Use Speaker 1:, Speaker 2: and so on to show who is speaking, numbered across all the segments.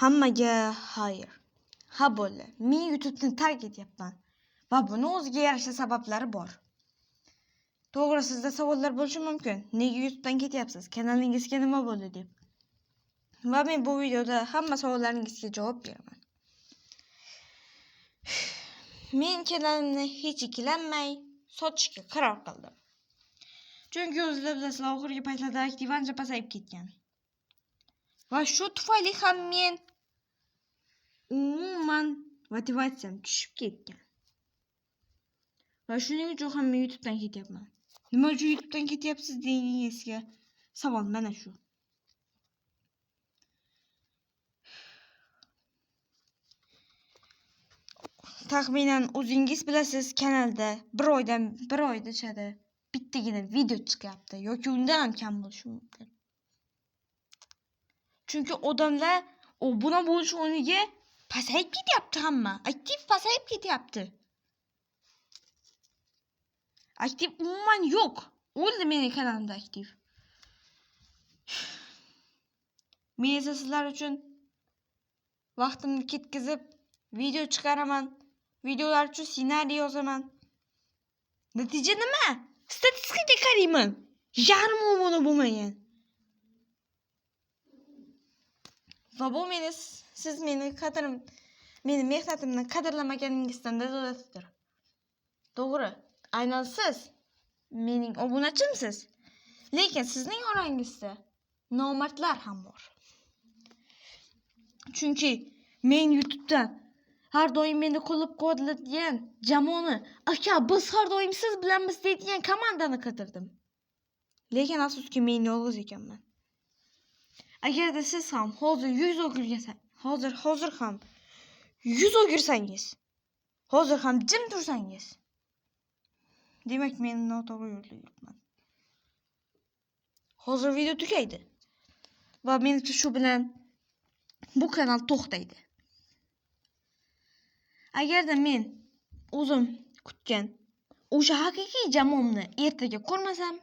Speaker 1: hammaga hayır. Ha bo'ldi. Men YouTube'ni tark etyapman. Va buni o'ziga yarasha sabablari bor. To'g'ri, sizda savollar bo'lishi mumkin. Nega YouTube'dan ketyapsiz? Kanalingizga nima bo'ldi deb. Va men bu videoda hamma savollaringizga javob beraman. Men kanalimni hech ikkilanmay sotishga qaror qildim. Chunki o'zingizlar bilasizlar, oxirgi paytlarda aktiv ancha pasayib ketgan. Va shu tufayli ham men umuman motivatsiyam tushib ketgan. Va shuning uchun ham men YouTube'dan ketyapman. Nima uchun YouTube'dan ketyapsiz deganingizga savol mana shu. Taxminan o'zingiz bilasiz, kanalda bir oyda ichida bittagina video chiqyapti yoki undan ham kam bo'lishi mumkin. Chunki odamlar obuna bo'lish o'rniga pasayib ketyapti hamma. Aktiv pasayib ketyapti. Aktiv umuman yo'q. O'ldi mening kanalimda aktiv. Men esa sizlar uchun vaqtimni ketkazib video chiqaraman. Videolar uchun ssenariy yozaman. Natija nima? Statistikaga qarayman. Yarim obuna bo'lmagan. Va bu siz meni mehnatimni qadrlamaganingizdan dalolatdir. To'g'ri, aynan siz mening obunachimsiz. Lekin sizning orangizda nomardlar ham bor. Chunki men YouTube'dan har doim meni qo'llab-quvvatlaydigan jamoani, aka biz har doim siz bilanmiz deydigan komandani qidirdim. Lekin afsuski men yolg'iz ekanman. Agarda siz ham hozir ham 100 o'girsangiz, hozir ham jim tursangiz, demak men noto'g'ri yo'lda yuribman. Hozir video tugaydi. Va menimcha shu bilan bu kanal to'xtaydi. Agarda men o'zim kutgan o'sha haqiqiy jamoamni ertaga ko'rmasam,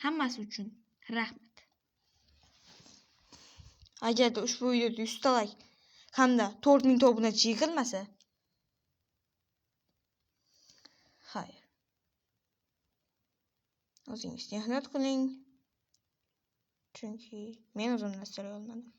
Speaker 1: hammasi uchun rahmat. Agarda ushbu videoda 100 ta like hamda 4000 ta obunachi yig'ilmasa, hayır. O'zingizga mehnat qiling. Chunki men o'zimni asray olmadim.